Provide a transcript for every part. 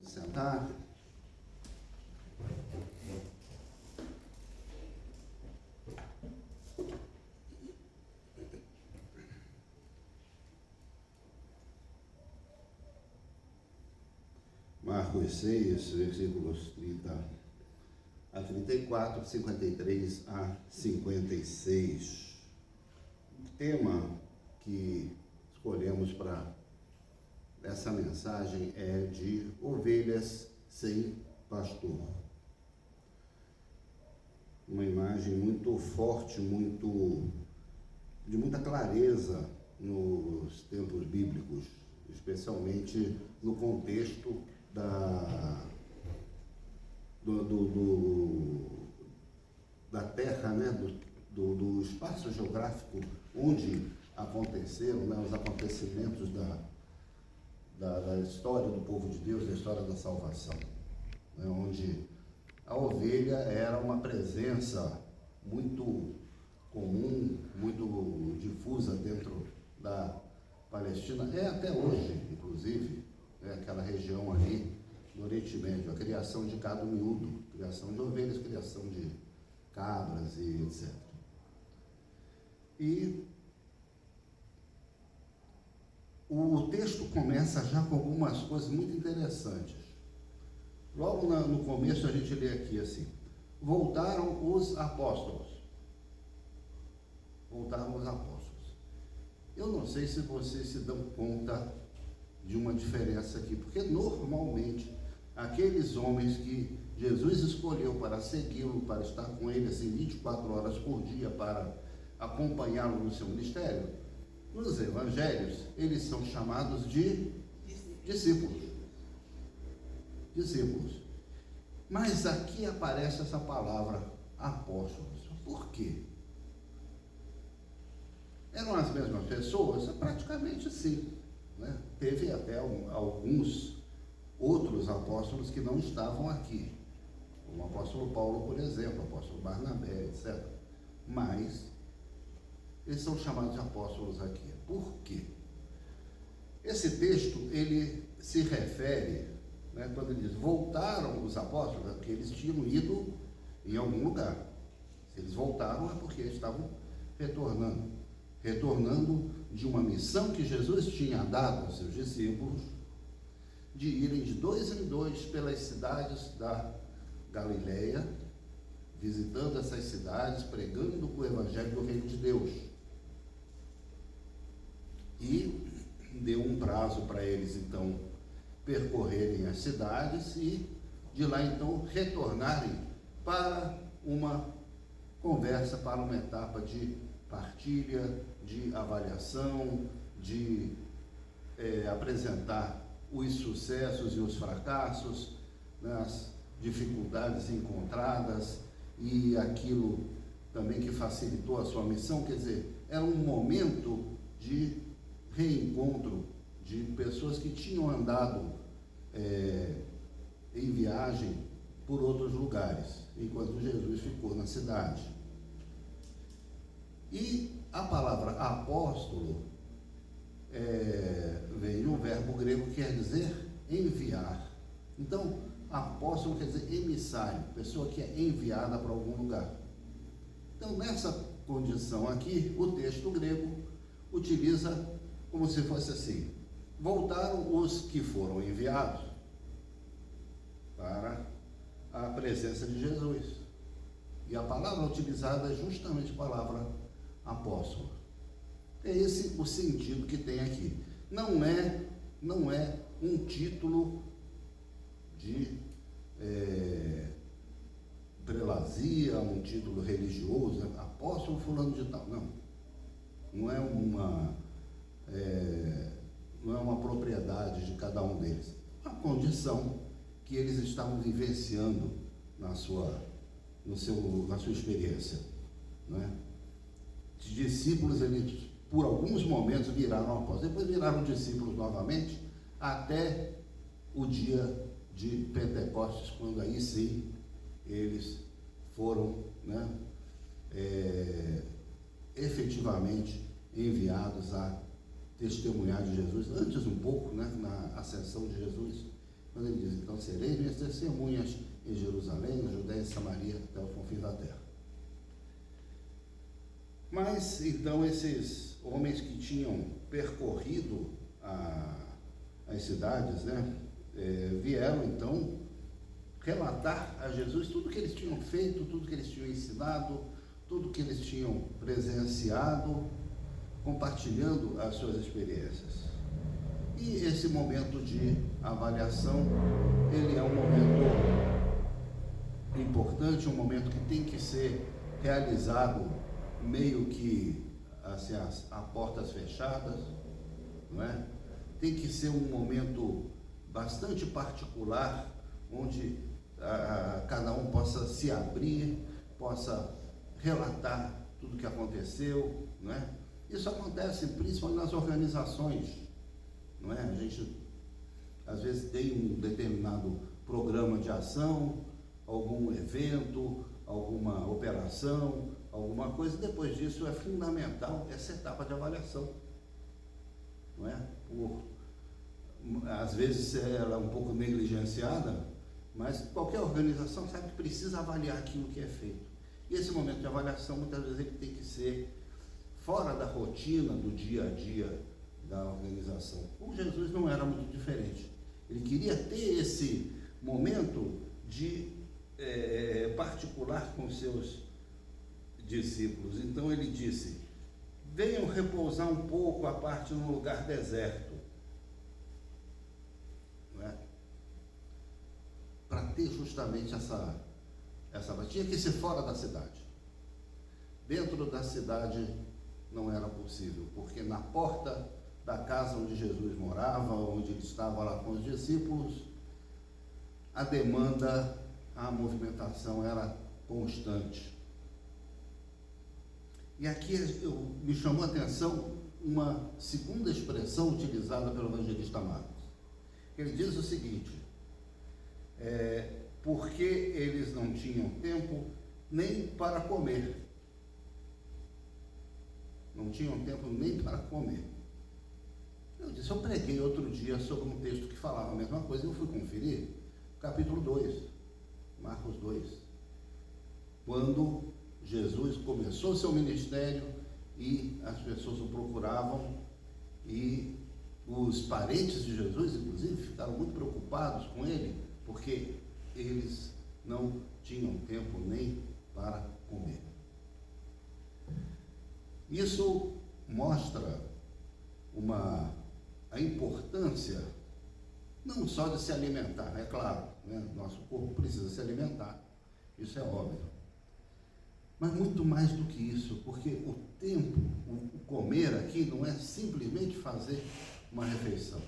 Sentar. Marcos 6, versículos 30 a 34, 53 a 56. O tema que escolhemos para essa mensagem é de ovelhas sem pastor. Uma imagem muito forte, de muita clareza nos tempos bíblicos, especialmente no contexto da terra, né? do espaço geográfico onde aconteceram, né? Os acontecimentos da história do povo de Deus, da história da salvação, né? Onde a ovelha era uma presença muito comum, muito difusa dentro da Palestina, é até hoje, inclusive, aquela região ali no Oriente Médio, a criação de gado miúdo, criação de ovelhas, criação de cabras e etc. E o texto começa já com algumas coisas muito interessantes. Logo no começo a gente lê aqui assim: voltaram os apóstolos. Voltaram os apóstolos. Eu não sei se vocês se dão conta de uma diferença aqui, porque normalmente aqueles homens que Jesus escolheu para segui-lo, para estar com ele assim 24 horas por dia, para acompanhá-lo no seu ministério, nos evangelhos eles são chamados de discípulos. Discípulos. Mas aqui aparece essa palavra apóstolos. Por quê? Eram as mesmas pessoas? Praticamente sim. Né? Teve até alguns outros apóstolos que não estavam aqui. O apóstolo Paulo, por exemplo, o apóstolo Barnabé, etc. Mas eles são chamados de apóstolos aqui. Por quê? Esse texto, ele se refere, né, quando ele diz voltaram os apóstolos, é porque eles tinham ido em algum lugar. Se eles voltaram é porque eles estavam retornando de uma missão que Jesus tinha dado aos seus discípulos, de irem de 2 em 2 pelas cidades da Galileia, visitando essas cidades, pregando o evangelho do reino de Deus. E deu um prazo para eles então percorrerem as cidades e de lá então retornarem para uma conversa, para uma etapa de partilha, de avaliação, de apresentar os sucessos e os fracassos, né, as dificuldades encontradas e aquilo também que facilitou a sua missão. Quer dizer, era um momento de reencontro de pessoas que tinham andado em viagem por outros lugares, enquanto Jesus ficou na cidade. E a palavra apóstolo vem de um verbo grego que quer dizer enviar. Então, apóstolo quer dizer emissário, pessoa que é enviada para algum lugar. Então, nessa condição aqui, o texto grego utiliza como se fosse assim: voltaram os que foram enviados para a presença de Jesus. E a palavra utilizada é justamente a palavra apóstolo. É esse o sentido que tem aqui. Não é um título de prelazia, um título religioso, né? Apóstolo fulano de tal. Não é uma propriedade de cada um deles. É uma condição que eles estavam vivenciando na sua experiência, né? Os discípulos, eles por alguns momentos viraram apóstolos, depois viraram discípulos novamente, até o dia de Pentecostes, quando aí sim eles foram, né, efetivamente enviados a testemunhar de Jesus, antes um pouco, né, na ascensão de Jesus, Quando ele diz, então sereis minhas testemunhas em Jerusalém, na Judéia e Samaria, até o confim da terra. Mas, então, esses homens que tinham percorrido as cidades, né, vieram, então, relatar a Jesus tudo que eles tinham feito, tudo que eles tinham ensinado, tudo que eles tinham presenciado, compartilhando as suas experiências. E esse momento de avaliação, ele é um momento importante, um momento que tem que ser realizado meio que assim, a portas fechadas, não é? Tem que ser um momento bastante particular, onde cada um possa se abrir, possa relatar tudo o que aconteceu, não é? Isso acontece principalmente nas organizações, não é? A gente, às vezes, tem um determinado programa de ação, algum evento, alguma operação, alguma coisa, depois disso é fundamental essa etapa de avaliação, não é? Às vezes ela é um pouco negligenciada, mas qualquer organização sabe que precisa avaliar aquilo que é feito. E esse momento de avaliação, muitas vezes, ele tem que ser fora da rotina do dia a dia da organização. Com Jesus não era muito diferente. Ele queria ter esse momento de particular com seus discípulos. Então ele disse, venham repousar um pouco à parte num lugar deserto. Não é? Para ter justamente essa tinha que ser fora da cidade. Dentro da cidade não era possível, porque na porta da casa onde Jesus morava, onde ele estava lá com os discípulos, a demanda, a movimentação era constante. E aqui me chamou a atenção uma segunda expressão utilizada pelo evangelista Marcos. Ele diz o seguinte, porque eles não tinham tempo nem para comer. Não tinham tempo nem para comer. Eu preguei outro dia sobre um texto que falava a mesma coisa, e eu fui conferir, capítulo 2, Marcos 2, quando Jesus começou seu ministério e as pessoas o procuravam, e os parentes de Jesus, inclusive, ficaram muito preocupados com ele, porque eles não tinham tempo nem para comer. Isso mostra a importância não só de se alimentar, é claro, né? Nosso corpo precisa se alimentar, isso é óbvio, mas muito mais do que isso, porque o tempo, o comer aqui não é simplesmente fazer uma refeição,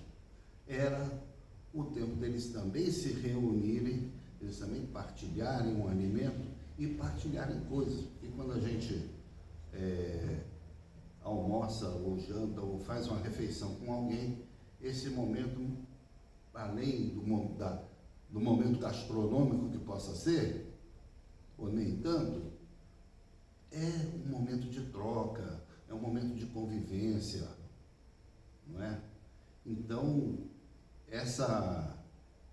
era o tempo deles também se reunirem, eles também partilharem um alimento e partilharem coisas, porque quando a gente almoça ou janta ou faz uma refeição com alguém, esse momento, além do momento gastronômico que possa ser, ou nem tanto, é um momento de troca, é um momento de convivência, não é? Então,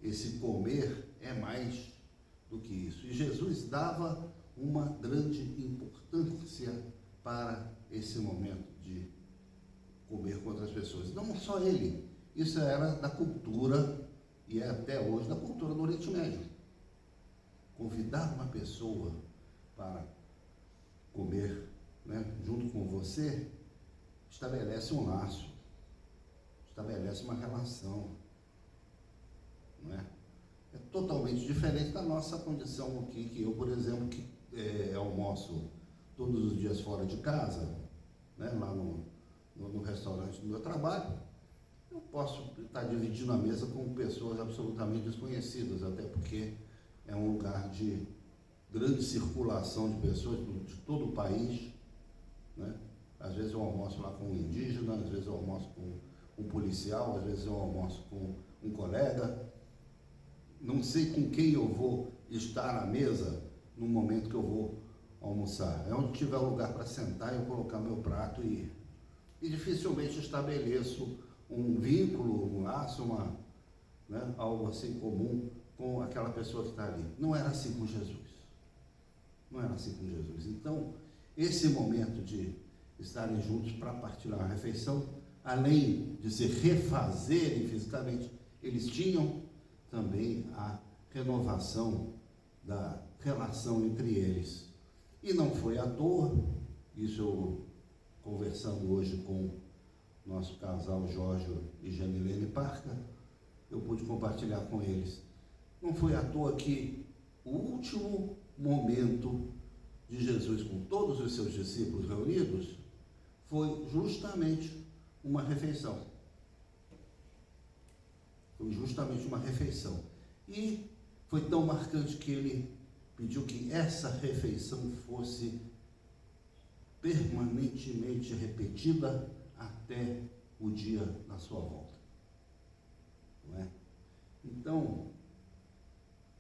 esse comer é mais do que isso. E Jesus dava uma grande importância para esse momento de comer com outras pessoas. Não só ele, isso era da cultura, e é até hoje da cultura do Oriente Médio. Convidar uma pessoa para comer, né, junto com você, estabelece um laço, estabelece uma relação, não é? É totalmente diferente da nossa condição aqui, que eu, por exemplo, que almoço todos os dias fora de casa, né, lá no restaurante do meu trabalho, eu posso estar dividindo a mesa com pessoas absolutamente desconhecidas, até porque é um lugar de grande circulação de pessoas de todo o país, né? Às vezes eu almoço lá com um indígena, às vezes eu almoço com um policial, às vezes eu almoço com um colega, não sei com quem eu vou estar à mesa no momento que eu vou almoçar. É onde tiver lugar para sentar, eu colocar meu prato e dificilmente estabeleço um vínculo, um laço, né, algo assim comum com aquela pessoa que está ali. Não era assim com Jesus. Não era assim com Jesus. Então, esse momento de estarem juntos para partilhar a refeição, além de se refazerem fisicamente, eles tinham também a renovação da relação entre eles. E não foi à toa, isso eu conversando hoje com nosso casal Jorge e Janilene Parca, eu pude compartilhar com eles. Não foi à toa que o último momento de Jesus com todos os seus discípulos reunidos foi justamente uma refeição. Foi justamente uma refeição. E foi tão marcante que ele pediu que essa refeição fosse permanentemente repetida até o dia da sua volta. Não é? Então,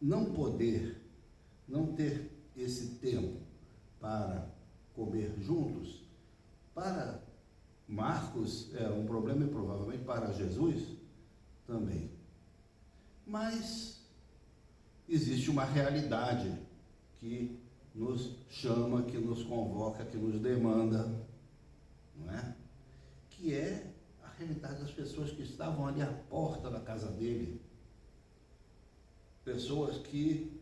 não ter esse tempo para comer juntos, para Marcos é um problema e provavelmente para Jesus também. Mas existe uma realidade que nos chama, que nos convoca, que nos demanda, não é? Que é a realidade das pessoas que estavam ali à porta da casa dele. Pessoas que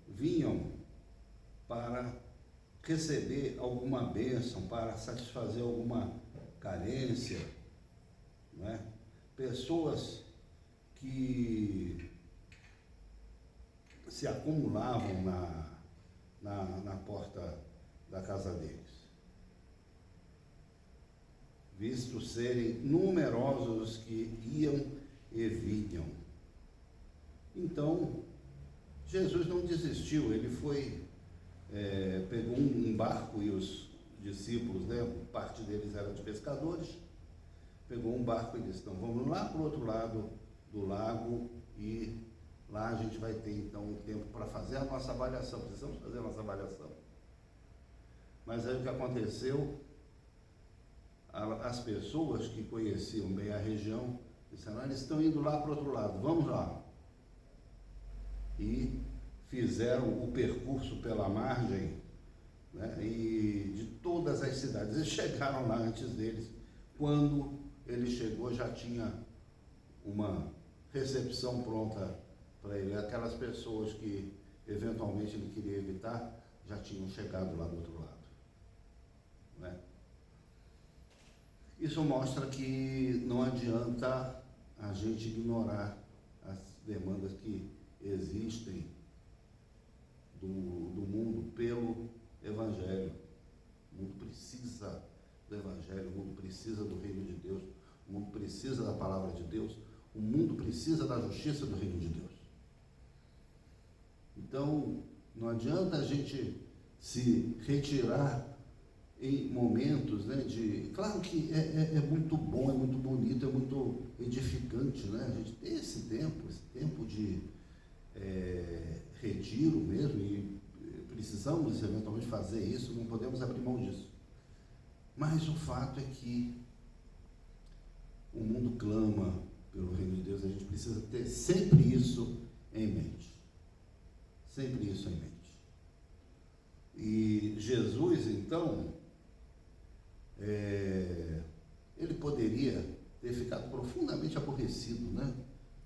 vinham para receber alguma bênção, para satisfazer alguma carência, não é? Pessoas que se acumulavam na porta da casa deles, visto serem numerosos os que iam e vinham. Então, Jesus não desistiu, ele pegou um barco, e os discípulos, né, parte deles eram de pescadores, pegou um barco e disse: então vamos lá para o outro lado do lago, e lá a gente vai ter então um tempo para fazer a nossa avaliação. Precisamos fazer a nossa avaliação. Mas aí o que aconteceu? As pessoas que conheciam bem a região disseram: eles estão indo lá para o outro lado, vamos lá. E fizeram o percurso pela margem, né, e de todas as cidades. Eles chegaram lá antes deles. Quando ele chegou, já tinha uma recepção pronta para ele. Aquelas pessoas que eventualmente ele queria evitar já tinham chegado lá do outro lado, né? Isso mostra que não adianta a gente ignorar as demandas que existem do mundo pelo Evangelho. O mundo precisa do Evangelho, o mundo precisa do reino de Deus, o mundo precisa da palavra de Deus, o mundo precisa da justiça do reino de Deus. Então, não adianta a gente se retirar em momentos, né, claro que é muito bom, é muito bonito, é muito edificante, né, a gente ter esse tempo de retiro mesmo, e precisamos eventualmente fazer isso, não podemos abrir mão disso. Mas o fato é que o mundo clama pelo reino de Deus, a gente precisa ter sempre isso em mente. Sempre isso em mente. E Jesus, então, ele poderia ter ficado profundamente aborrecido, né,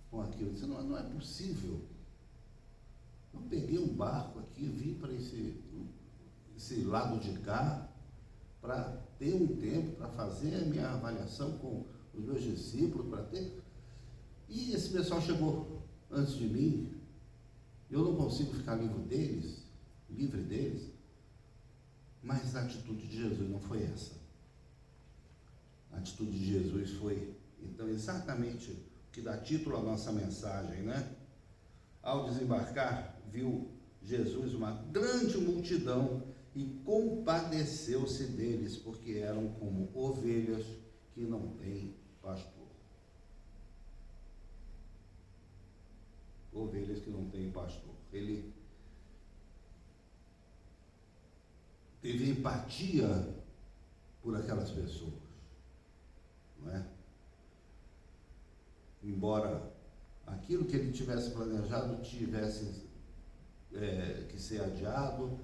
com aquilo. Ele disse: não é possível. Eu peguei um barco aqui, vim para esse lado de cá, para ter um tempo, para fazer a minha avaliação com os meus discípulos, e esse pessoal chegou antes de mim, eu não consigo ficar livre deles, mas a atitude de Jesus não foi essa. A atitude de Jesus foi, então, exatamente o que dá título à nossa mensagem, né? Ao desembarcar, viu Jesus uma grande multidão e compadeceu-se deles, porque eram como ovelhas que não têm pastor. Ovelhas que não têm pastor. Ele teve empatia por aquelas pessoas, não é? embora aquilo que ele tivesse planejado tivesse que ser adiado,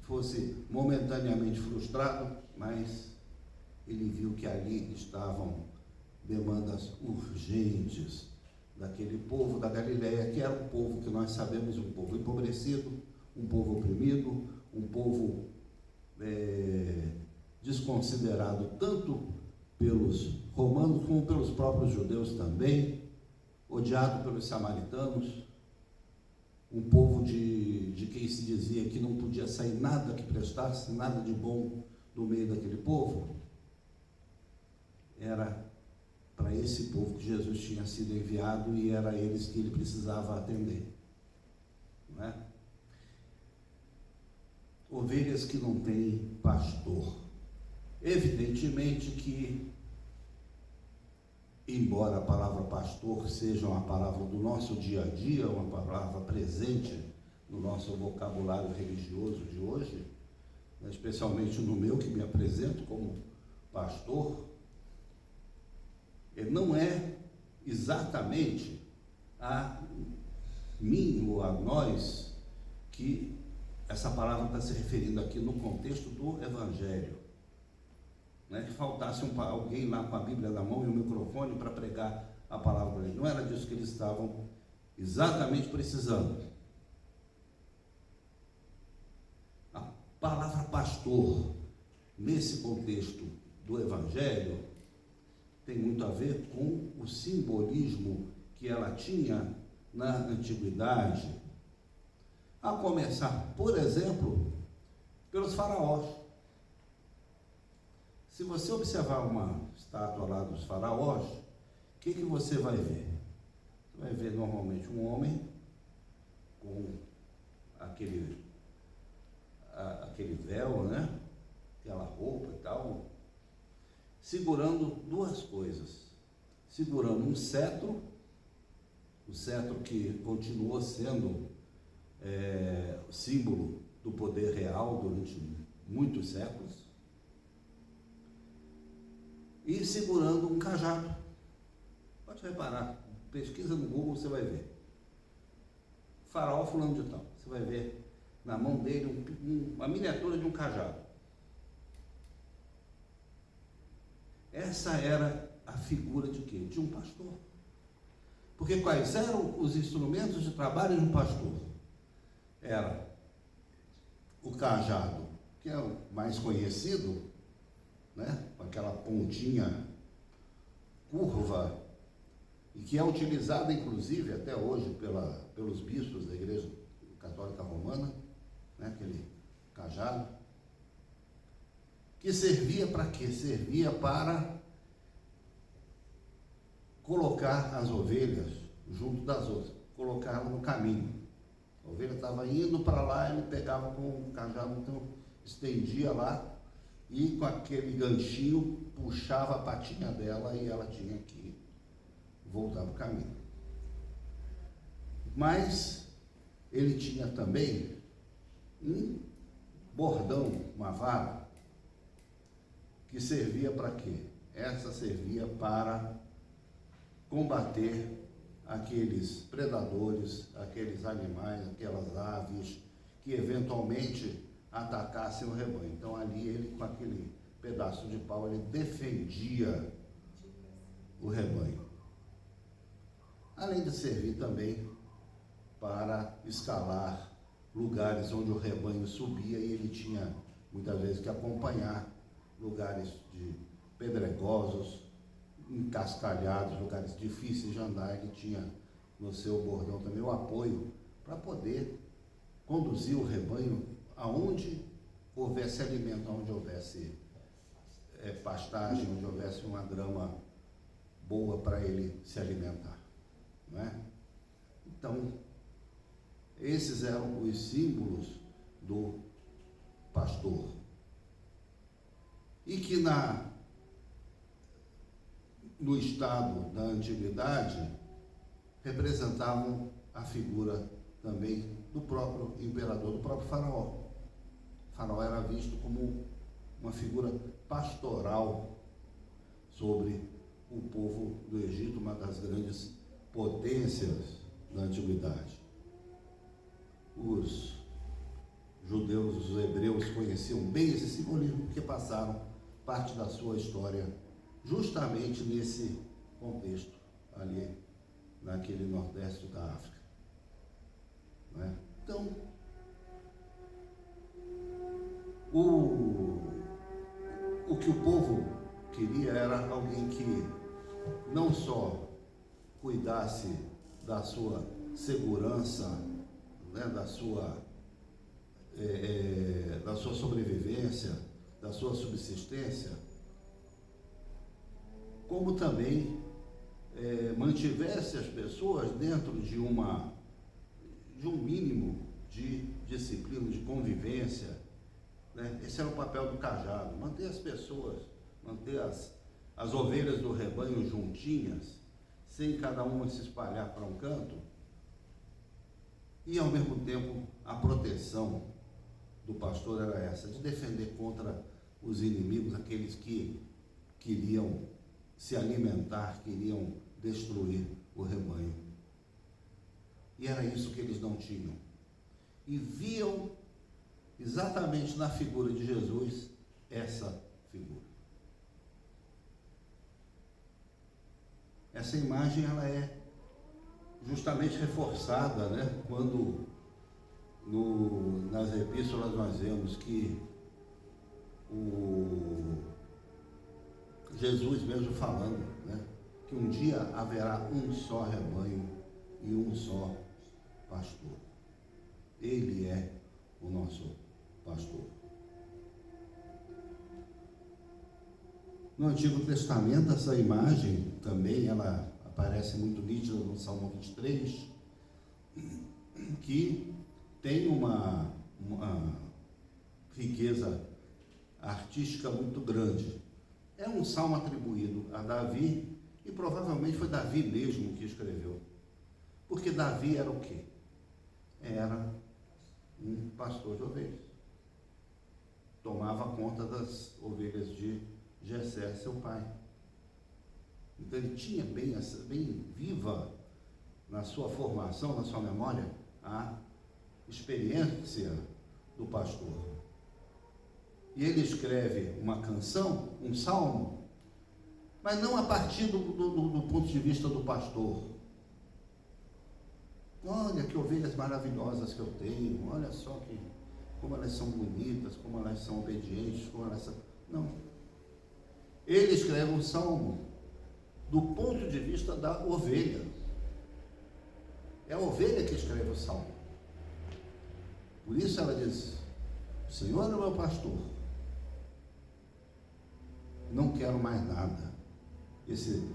fosse momentaneamente frustrado, mas ele viu que ali estavam demandas urgentes daquele povo da Galileia, que era um povo que nós sabemos, um povo empobrecido, um povo oprimido, um povo desconsiderado tanto pelos romanos como pelos próprios judeus também, odiado pelos samaritanos, um povo de quem se dizia que não podia sair nada que prestasse, nada de bom do meio daquele povo. Era para esse povo que Jesus tinha sido enviado e era eles que ele precisava atender, não é? Ovelhas que não têm pastor. Evidentemente que, embora a palavra pastor seja uma palavra do nosso dia a dia, uma palavra presente no nosso vocabulário religioso de hoje, especialmente no meu, que me apresento como pastor, não é exatamente a mim ou a nós que essa palavra está se referindo aqui no contexto do Evangelho. Não é que faltasse alguém lá com a Bíblia na mão e o microfone para pregar a palavra para eles. Não era disso que eles estavam exatamente precisando. A palavra pastor, nesse contexto do Evangelho, tem muito a ver com o simbolismo que ela tinha na antiguidade, a começar, por exemplo, pelos faraós. Se você observar uma estátua lá dos faraós, o que você vai ver? Você vai ver normalmente um homem com aquele véu, né? Aquela roupa e tal, segurando duas coisas. Segurando um cetro, o cetro que continuou sendo símbolo do poder real durante muitos séculos, e segurando um cajado. Pode reparar, pesquisa no Google, você vai ver. Faraó fulano de tal, você vai ver na mão dele uma miniatura de um cajado. Essa era a figura de quê? De um pastor. Porque quais eram os instrumentos de trabalho de um pastor? Era o cajado, que é o mais conhecido, né? Com aquela pontinha curva, e que é utilizada inclusive até hoje pelos bispos da Igreja Católica Romana, né? Aquele cajado, que servia para quê? Servia para colocar as ovelhas junto das outras, colocá-las no caminho. A ovelha estava indo para lá, ele pegava com o cajado, então estendia lá e com aquele ganchinho puxava a patinha dela e ela tinha que voltar para o caminho. Mas ele tinha também um bordão, uma vara, que servia para quê? Essa servia para combater aqueles predadores, aqueles animais, aquelas aves que eventualmente atacassem o rebanho. Então ali ele, com aquele pedaço de pau, ele defendia o rebanho. Além de servir também para escalar lugares onde o rebanho subia e ele tinha muitas vezes que acompanhar lugares de pedregosos, encascalhados, lugares difíceis de andar. Ele tinha no seu bordão também o apoio para poder conduzir o rebanho aonde houvesse alimento, aonde houvesse pastagem, onde houvesse uma grama boa para ele se alimentar, não é? Então, esses eram os símbolos do pastor. E que no estado da antiguidade representavam a figura também do próprio imperador, do próprio faraó. O faraó era visto como uma figura pastoral sobre o povo do Egito, uma das grandes potências da antiguidade. Os judeus, os hebreus conheciam bem esse simbolismo porque passaram parte da sua história justamente nesse contexto ali, naquele nordeste da África. Não é? Então, o que o povo queria era alguém que não só cuidasse da sua segurança, né, da sua sobrevivência, da sua subsistência, como também mantivesse as pessoas dentro de um mínimo de disciplina, de convivência, né? Esse era o papel do cajado, manter as pessoas, manter as ovelhas do rebanho juntinhas, sem cada uma se espalhar para um canto, e ao mesmo tempo a proteção do pastor era essa, de defender contra os inimigos, aqueles que queriam se alimentar, queriam destruir o rebanho. E era isso que eles não tinham. E viam exatamente na figura de Jesus essa figura. Essa imagem ela é justamente reforçada, né, quando nas epístolas nós vemos que Jesus mesmo falando, né, que um dia haverá um só rebanho e um só pastor. Ele é o nosso pastor. No Antigo Testamento, essa imagem também ela aparece muito nítida no Salmo 23, que tem uma riqueza artística muito grande. É um salmo atribuído a Davi, e provavelmente foi Davi mesmo que escreveu. Porque Davi era o quê? Era um pastor de ovelhas. Tomava conta das ovelhas de Jessé, seu pai. Então ele tinha bem viva na sua formação, na sua memória, a experiência do pastor. E ele escreve uma canção, um salmo, mas não a partir do ponto de vista do pastor. Olha que ovelhas maravilhosas que eu tenho, olha só como elas são bonitas, como elas são obedientes, como elas são... Não. Ele escreve um salmo do ponto de vista da ovelha. É a ovelha que escreve o salmo. Por isso ela diz: o Senhor é o meu pastor, não quero mais nada. Esse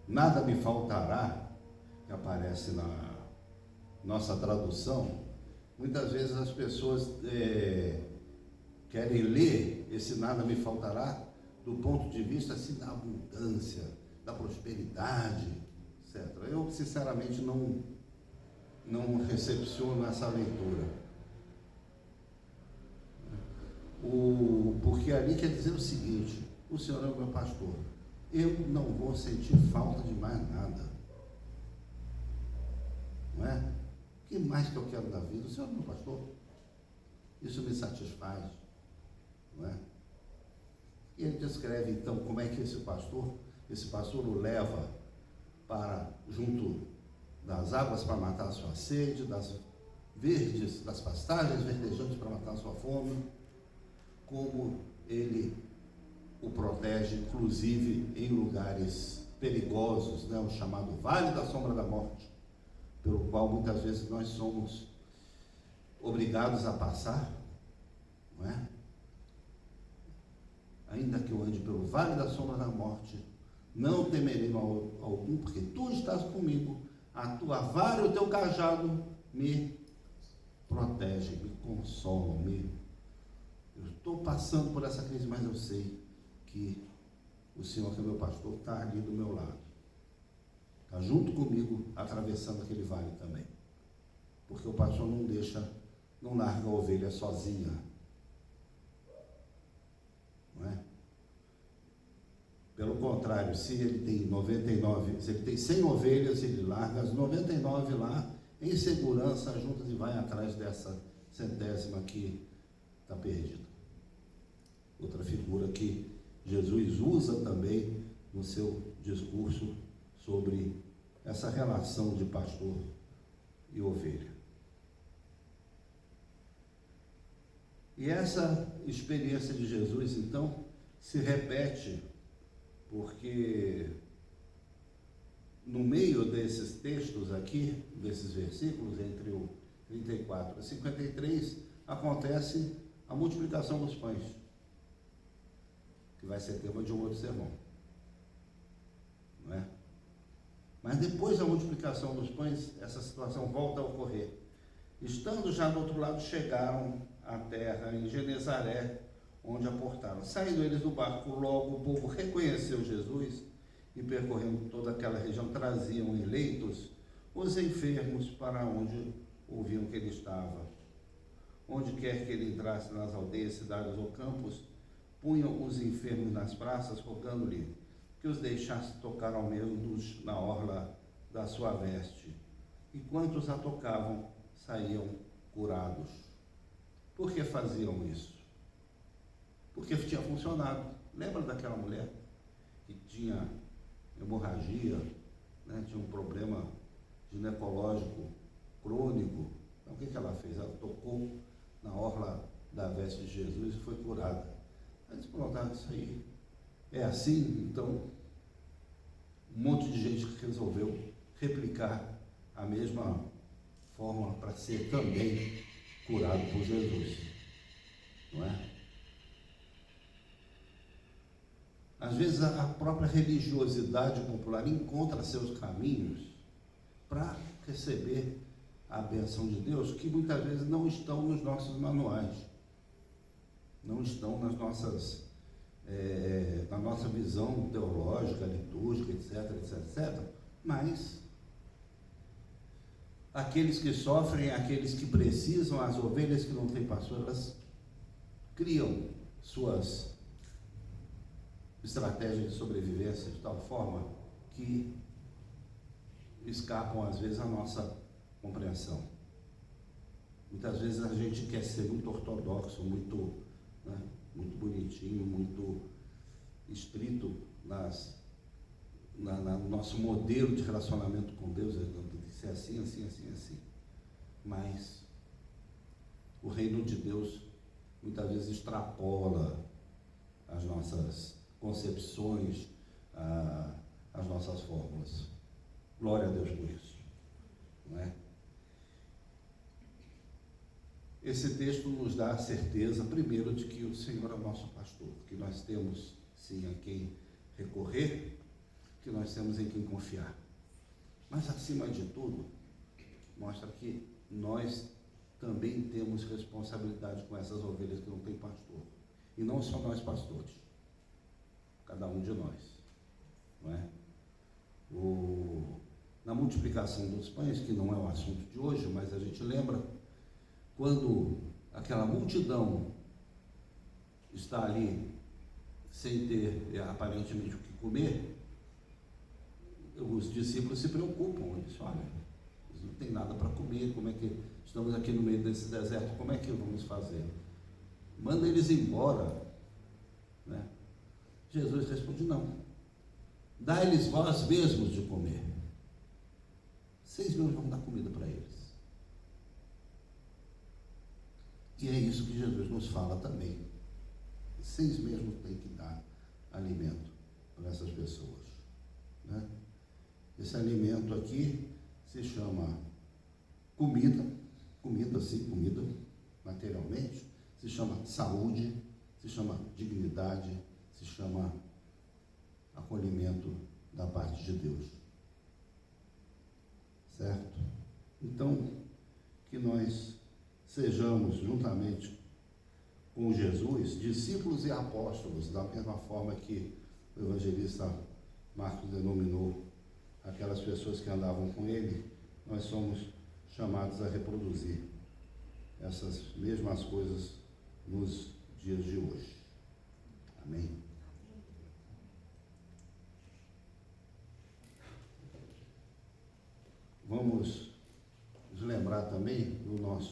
nada me faltará, que aparece na nossa tradução, muitas vezes as pessoas querem ler esse nada me faltará do ponto de vista assim, da abundância, da prosperidade, etc. Eu, sinceramente, não recepciono essa leitura. Porque ali quer dizer o seguinte: o Senhor é o meu pastor, eu não vou sentir falta de mais nada. Não é? O que mais que eu quero da vida? O Senhor é o meu pastor. Isso me satisfaz. Não é? E ele descreve então como é que esse pastor o leva para junto das águas para matar a sua sede, das pastagens verdejantes para matar a sua fome, como ele o protege, inclusive em lugares perigosos, né, o chamado Vale da Sombra da Morte, pelo qual muitas vezes nós somos obrigados a passar, não é? Ainda que eu ande pelo Vale da Sombra da Morte, não temerei mal algum, porque tu estás comigo, a tua vara e o teu cajado me protegem, me consolam, eu estou passando por essa crise, mas eu sei que o Senhor, que é meu pastor, está ali do meu lado, está junto comigo, atravessando aquele vale também, porque o pastor não larga a ovelha sozinha, não é? Pelo contrário, se ele tem 99, se ele tem 100 ovelhas, ele larga as 99 lá, em segurança, juntas e vai atrás dessa centésima que está perdida. Outra figura que Jesus usa também no seu discurso sobre essa relação de pastor e ovelha. E essa experiência de Jesus, então, se repete, porque no meio desses textos aqui, desses versículos, entre o 34 e 53, acontece a multiplicação dos pães, que vai ser tema de um outro sermão, não é? Mas depois da multiplicação dos pães, essa situação volta a ocorrer. Estando já do outro lado, chegaram à terra em Genezaré, onde aportaram. Saindo eles do barco, logo o povo reconheceu Jesus e, percorrendo toda aquela região, traziam em leitos os enfermos para onde ouviam que ele estava. Onde quer que ele entrasse, nas aldeias, cidades ou campos, punham os enfermos nas praças, rogando-lhe que os deixasse tocar ao menos na orla da sua veste. E quantos a tocavam, saíam curados. Por que faziam isso? Porque tinha funcionado. Lembra daquela mulher que tinha hemorragia, né? Tinha um problema ginecológico crônico? Então o que ela fez? Ela tocou na orla da veste de Jesus e foi curada. Aí disse, pronto, isso aí é assim. Então um monte de gente que resolveu replicar a mesma forma para ser também curado por Jesus, não é? Às vezes a própria religiosidade popular encontra seus caminhos para receber a bênção de Deus, que muitas vezes não estão nos nossos manuais, não estão nas nossas, na nossa visão teológica, litúrgica, etc, mas aqueles que sofrem, aqueles que precisam, as ovelhas que não têm pastor, elas criam suas estratégias de sobrevivência de tal forma que escapam às vezes à nossa compreensão. Muitas vezes a gente quer ser muito ortodoxo, muito, né, muito bonitinho, muito estrito no nosso modelo de relacionamento com Deus, tem que ser assim, assim, assim, assim. Mas o reino de Deus muitas vezes extrapola as nossas concepções, as nossas fórmulas. Glória a Deus por isso, não é? Esse texto nos dá a certeza, primeiro, de que o Senhor é o nosso pastor, que nós temos, sim, a quem recorrer, que nós temos em quem confiar. Mas, acima de tudo, mostra que nós também temos responsabilidade com essas ovelhas que não têm pastor. E não só nós pastores, cada um de nós, não é? Na multiplicação dos pães, que não é o assunto de hoje, mas a gente lembra, quando aquela multidão está ali sem ter aparentemente o que comer, os discípulos se preocupam, eles dizem, olha, eles não tem nada para comer, como é que estamos aqui no meio desse deserto, como é que vamos fazer? Manda eles embora, né? Jesus responde, não, dá-lhes vós mesmos de comer. Vocês mesmos vão dar comida para eles. E é isso que Jesus nos fala também. Vocês mesmos têm que dar alimento para essas pessoas, né? Esse alimento aqui se chama comida, comida materialmente, se chama saúde, se chama dignidade, se chama acolhimento da parte de Deus. Certo? Então, que nós sejamos, juntamente com Jesus, discípulos e apóstolos, da mesma forma que o evangelista Marcos denominou aquelas pessoas que andavam com ele, nós somos chamados a reproduzir essas mesmas coisas nos dias de hoje. Amém? vamos nos lembrar também do nosso